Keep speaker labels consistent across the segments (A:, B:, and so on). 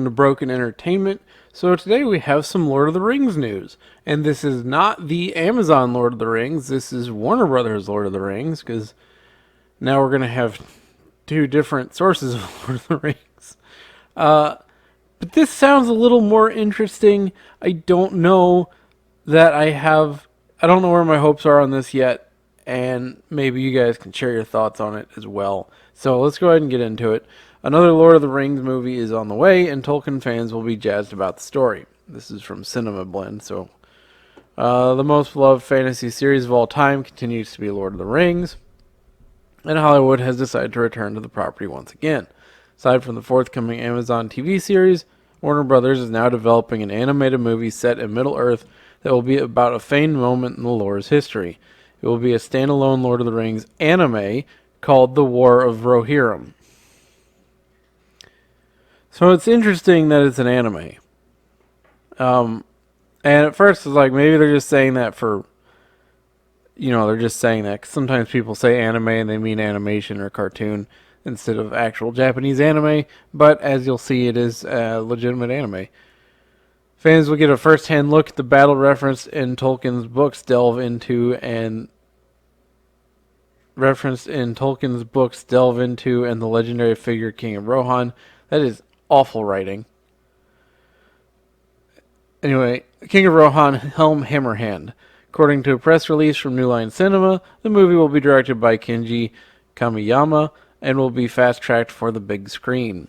A: to Broken Entertainment. So today we have some Lord of the Rings news. And this is not the Amazon Lord of the Rings, this is Warner Brothers Lord of the Rings, because now we're going to have two different sources of Lord of the Rings. But this sounds a little more interesting. I don't know I don't know where my hopes are on this yet, and maybe you guys can share your thoughts on it as well. So let's go ahead and get into it. Another Lord of the Rings movie is on the way, and Tolkien fans will be jazzed about the story. This is from Cinema Blend. So, the most beloved fantasy series of all time continues to be Lord of the Rings, and Hollywood has decided to return to the property once again. Aside from the forthcoming Amazon TV series, Warner Brothers is now developing an animated movie set in Middle-earth that will be about a famed moment in the lore's history. It will be a standalone Lord of the Rings anime called The War of Rohirrim. So it's interesting that it's an anime. And at first it's like maybe they're just saying that they're just saying that 'cause sometimes people say anime and they mean animation or cartoon instead of actual Japanese anime, but as you'll see, it is a legitimate anime. Fans will get a first-hand look at the battle referenced in Tolkien's books delve into and the legendary figure King of Rohan. That is awful writing. Anyway, King of Rohan, Helm Hammerhand. According to a press release from New Line Cinema, the movie will be directed by Kenji Kamiyama and will be fast-tracked for the big screen.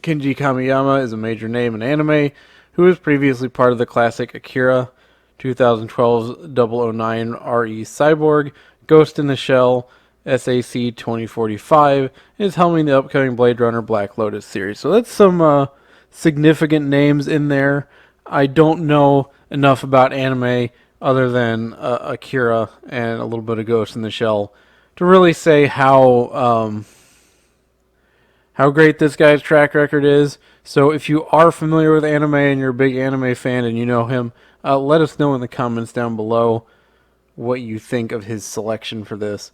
A: Kenji Kamiyama is a major name in anime, who was previously part of the classic Akira, 2012's 009 RE Cyborg, Ghost in the Shell, SAC 2045, and is helming the upcoming Blade Runner Black Lotus series. So that's some significant names in there. I don't know enough about anime other than Akira and a little bit of Ghost in the Shell to really say how great this guy's track record is. So if you are familiar with anime and you're a big anime fan and you know him, let us know in the comments down below what you think of his selection for this.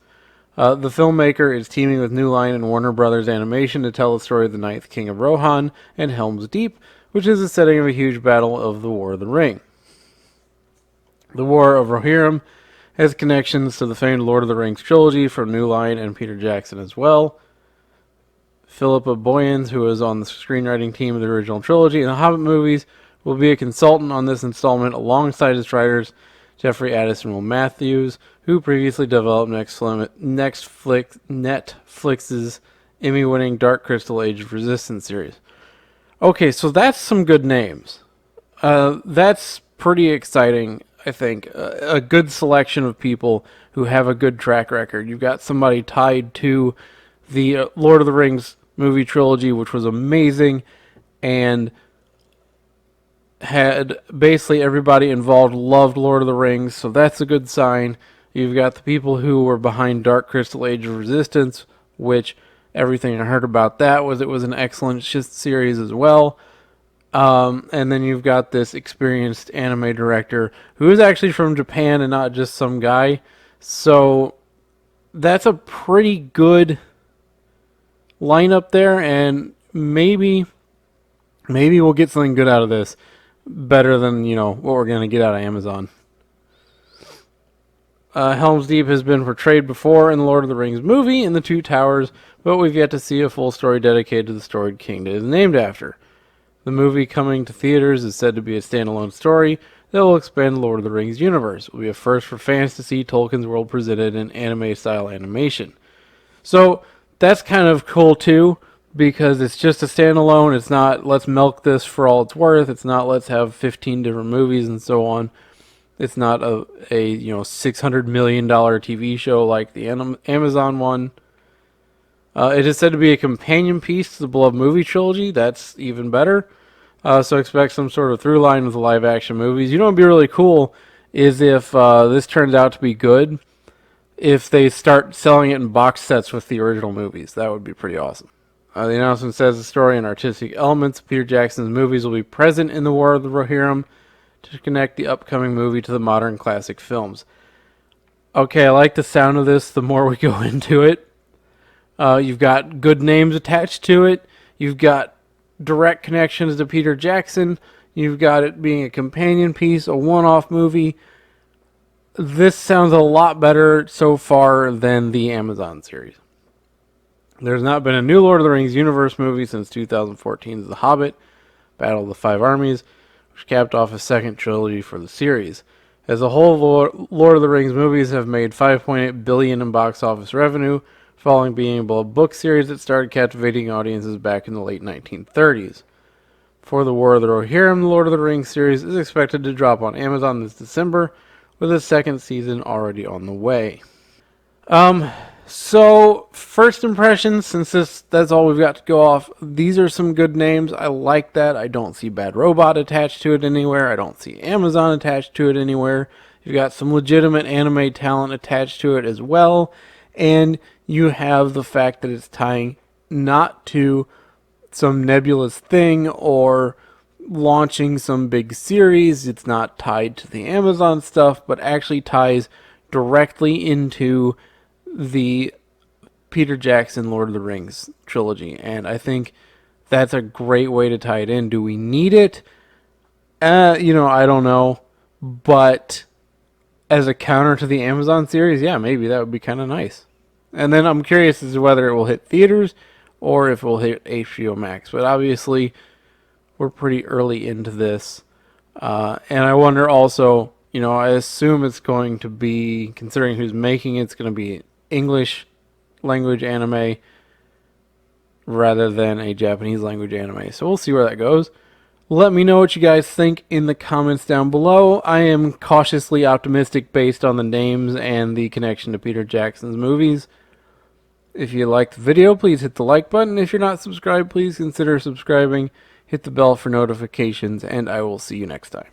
A: The filmmaker is teaming with New Line and Warner Brothers Animation to tell the story of the Ninth King of Rohan and Helm's Deep, which is the setting of a huge battle of the War of the Ring. The War of Rohirrim has connections to the famed Lord of the Rings trilogy from New Line and Peter Jackson as well. Philippa Boyens, who is on the screenwriting team of the original trilogy and the Hobbit movies, will be a consultant on this installment alongside its writers Jeffrey Addison Will Matthews, who previously developed Netflix's Emmy-winning Dark Crystal Age of Resistance series. Okay, so that's some good names. That's pretty exciting, I think. A good selection of people who have a good track record. You've got somebody tied to the Lord of the Rings movie trilogy, which was amazing, and had basically everybody involved loved Lord of the Rings, so that's a good sign. You've got the people who were behind Dark Crystal Age of Resistance, which everything I heard about that was it was an excellent series as well. And then you've got this experienced anime director who is actually from Japan and not just some guy. So that's a pretty good lineup there, and maybe we'll get something good out of this. Better than, what we're going to get out of Amazon. Helm's Deep has been portrayed before in the Lord of the Rings movie in The Two Towers, but we've yet to see a full story dedicated to the storied king it is named after. The movie coming to theaters is said to be a standalone story that will expand the Lord of the Rings universe. It will be a first for fans to see Tolkien's world presented in anime-style animation. So that's kind of cool too, because it's just a standalone. It's not let's milk this for all it's worth. It's not let's have 15 different movies and so on. It's not a $600 million TV show like the Amazon one. It is said to be a companion piece to the beloved movie trilogy. That's even better. So expect some sort of through line with the live action movies. You know what would be really cool is if this turns out to be good, if they start selling it in box sets with the original movies. That would be pretty awesome. The announcement says the story and artistic elements of Peter Jackson's movies will be present in the War of the Rohirrim to connect the upcoming movie to the modern classic films. Okay, I like the sound of this the more we go into it. You've got good names attached to it. You've got direct connections to Peter Jackson. You've got it being a companion piece, a one-off movie. This sounds a lot better so far than the Amazon series. There's not been a new Lord of the Rings universe movie since 2014's The Hobbit, Battle of the Five Armies, which capped off a second trilogy for the series. As a whole, Lord of the Rings movies have made $5.8 billion in box office revenue, following being a book series that started captivating audiences back in the late 1930s. For the War of the Rohirrim, the Lord of the Rings series is expected to drop on Amazon this December, with a second season already on the way. So first impressions, since that's all we've got to go off, these are some good names. I like that. I don't see Bad Robot attached to it anywhere. I don't see Amazon attached to it anywhere. You've got some legitimate anime talent attached to it as well. And you have the fact that it's tying not to some nebulous thing or launching some big series. It's not tied to the Amazon stuff, but actually ties directly into the Peter Jackson Lord of the Rings trilogy. And I think that's a great way to tie it in. Do we need it? I don't know. But as a counter to the Amazon series, yeah, maybe that would be kind of nice. And then I'm curious as to whether it will hit theaters or if it will hit HBO Max. But obviously, we're pretty early into this. And I wonder also, I assume it's going to be, considering who's making it, it's going to be English language anime rather than a Japanese language anime. So we'll see where that goes. Let me know what you guys think in the comments down below. I am cautiously optimistic based on the names and the connection to Peter Jackson's movies. If you liked the video, please hit the like button. If you're not subscribed, please consider subscribing. Hit the bell for notifications, and I will see you next time.